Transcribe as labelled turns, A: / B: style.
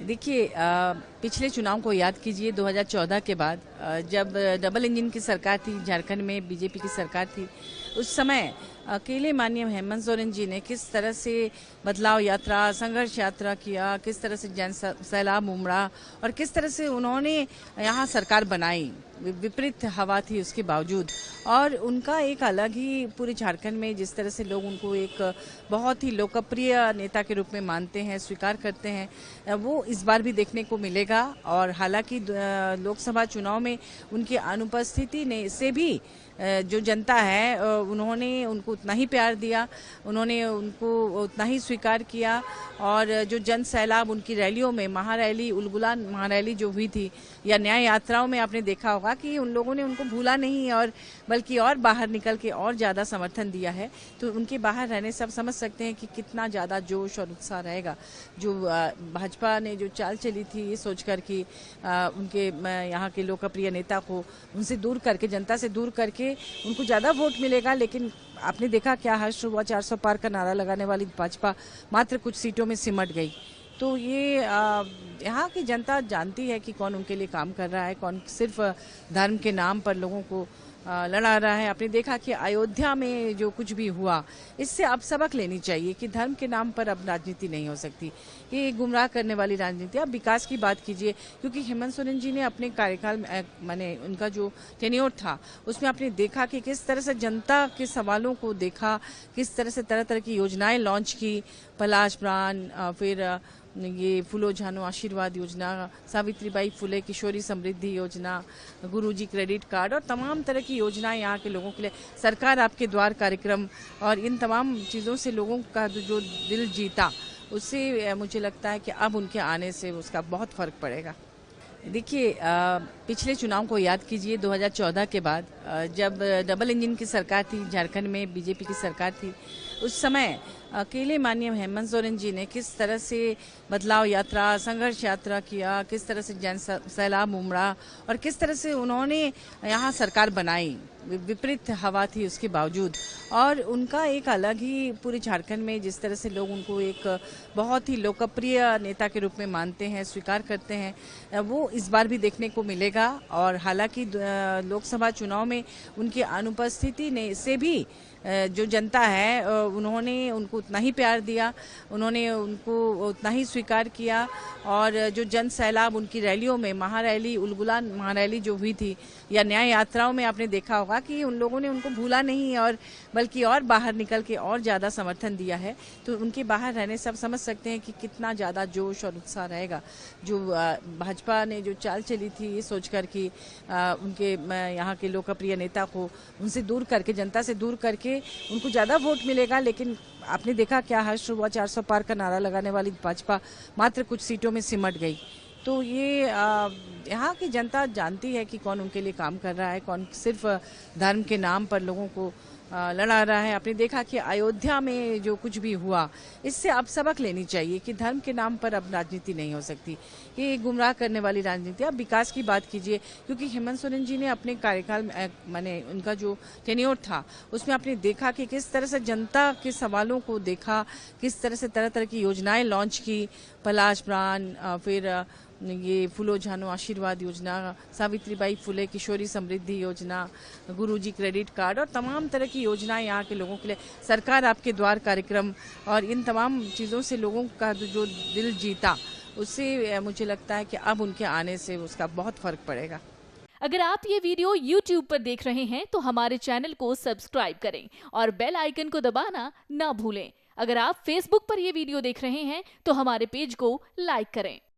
A: देखिए पिछले चुनाव को याद कीजिए 2014 के बाद जब डबल इंजन की सरकार थी, झारखंड में बीजेपी की सरकार थी। उस समय अकेले माननीय हेमंत सोरेन जी ने किस तरह से बदलाव यात्रा, संघर्ष यात्रा किया, किस तरह से जन सैलाब उमड़ा और किस तरह से उन्होंने यहाँ सरकार बनाई। विपरीत हवा थी उसके बावजूद, और उनका एक अलग ही पूरे झारखंड में जिस तरह से लोग उनको एक बहुत ही लोकप्रिय नेता के रूप में मानते हैं, स्वीकार करते हैं, वो इस बार भी देखने को मिलेगा। और हालांकि लोकसभा चुनाव में उनकी अनुपस्थिति ने से भी जो जनता है उन्होंने उनको उतना ही प्यार दिया, उन्होंने उनको उतना ही स्वीकार किया। और जो जन सैलाब उनकी रैलियों में, महारैली, उलगुलान महारैली जो हुई थी या न्याय यात्राओं में, आपने देखा होगा कि उन लोगों ने उनको भूला नहीं और बल्कि और बाहर निकल के और ज़्यादा समर्थन दिया है। तो उनके बाहर रहने से आप समझ सकते हैं कि कितना ज़्यादा जोश और उत्साह रहेगा। जो भाजपा ने जो चाल चली थी ये सोचकर कि उनके यहाँ के लोकप्रिय नेता को उनसे दूर करके, जनता से दूर करके उनको ज़्यादा वोट मिलेगा, लेकिन आपने देखा क्या हर्ष हुआ। 400 पार का नारा लगाने वाली भाजपा मात्र कुछ सीटों में सिमट गई। तो ये यहाँ की जनता जानती है कि कौन उनके लिए काम कर रहा है, कौन सिर्फ धर्म के नाम पर लोगों को लड़ा रहा है। आपने देखा कि अयोध्या में जो कुछ भी हुआ, इससे आप सबक लेनी चाहिए कि धर्म के नाम पर अब राजनीति नहीं हो सकती। ये गुमराह करने वाली राजनीति। आप विकास की बात कीजिए, क्योंकि हेमंत सोरेन जी ने अपने कार्यकाल में माने उनका जो टेन्योर था उसमें आपने देखा कि किस तरह से जनता के सवालों को देखा, किस तरह से तरह तरह की योजनाएं लॉन्च की। पलाश प्राण, फिर ये फूलो झानो आशीर्वाद योजना, सावित्रीबाई फुले किशोरी समृद्धि योजना, गुरुजी क्रेडिट कार्ड और तमाम तरह की योजनाएं यहाँ के लोगों के लिए, सरकार आपके द्वार कार्यक्रम, और इन तमाम चीज़ों से लोगों का जो दिल जीता, उससे मुझे लगता है कि अब उनके आने से उसका बहुत फर्क पड़ेगा। देखिए पिछले चुनाव को याद कीजिए 2014 के बाद जब डबल इंजन की सरकार थी, झारखंड में बीजेपी की सरकार थी। उस समय अकेले माननीय हेमंत सोरेन जी ने किस तरह से बदलाव यात्रा, संघर्ष यात्रा किया, किस तरह से जन सैलाब उमड़ा और किस तरह से उन्होंने यहाँ सरकार बनाई। विपरीत हवा थी उसके बावजूद, और उनका एक अलग ही पूरे झारखंड में जिस तरह से लोग उनको एक बहुत ही लोकप्रिय नेता के रूप में मानते हैं, स्वीकार करते हैं, वो इस बार भी देखने को मिलेगा। और हालांकि लोकसभा चुनाव में उनकी अनुपस्थिति ने से भी जो जनता है उन्होंने उनको उतना ही प्यार दिया, उन्होंने उनको उतना ही स्वीकार किया। और जो जन सैलाब उनकी रैलियों में, महारैली, उलगुलान महारैली जो हुई थी या न्याय यात्राओं में, आपने देखा होगा कि उन लोगों ने उनको भूला नहीं और बल्कि और बाहर निकल के और ज़्यादा समर्थन दिया है। तो उनके बाहर रहने से आप समझ सकते हैं कि कितना ज़्यादा जोश और उत्साह रहेगा। जो भाजपा ने जो चाल चली थी ये सोचकर कि उनके यहाँ के लोकप्रिय नेता को उनसे दूर करके, जनता से दूर करके उनको ज़्यादा वोट मिलेगा, लेकिन आपने देखा क्या हर्ष हुआ। 400 पार का नारा लगाने वाली भाजपा मात्र कुछ सीटों में सिमट गई। तो ये यहाँ की जनता जानती है कि कौन उनके लिए काम कर रहा है, कौन सिर्फ धर्म के नाम पर लोगों को लड़ा रहा है। आपने देखा कि अयोध्या में जो कुछ भी हुआ, इससे आप सबक लेनी चाहिए कि धर्म के नाम पर अब राजनीति नहीं हो सकती। ये गुमराह करने वाली राजनीति। आप विकास की बात कीजिए, क्योंकि हेमंत सोरेन जी ने अपने कार्यकाल में माने उनका जो टेन्योर था उसमें आपने देखा कि किस तरह से जनता के सवालों को देखा, किस तरह से तरह तरह की योजनाएं लॉन्च की। पलाश प्राण, फिर ये फूलो झानो आशीर्वाद योजना, सावित्रीबाई फुले किशोरी समृद्धि योजना, गुरुजी क्रेडिट कार्ड और तमाम तरह की योजनाएं यहाँ के लोगों के लिए, सरकार आपके द्वार कार्यक्रम, और इन तमाम चीज़ों से लोगों का जो दिल जीता, उससे मुझे लगता है कि अब उनके आने से उसका बहुत फर्क पड़ेगा।
B: अगर आप ये वीडियो YouTube पर देख रहे हैं तो हमारे चैनल को सब्सक्राइब करें और बेल आइकन को दबाना ना भूलें। अगर आप Facebook पर ये वीडियो देख रहे हैं तो हमारे पेज को लाइक करें।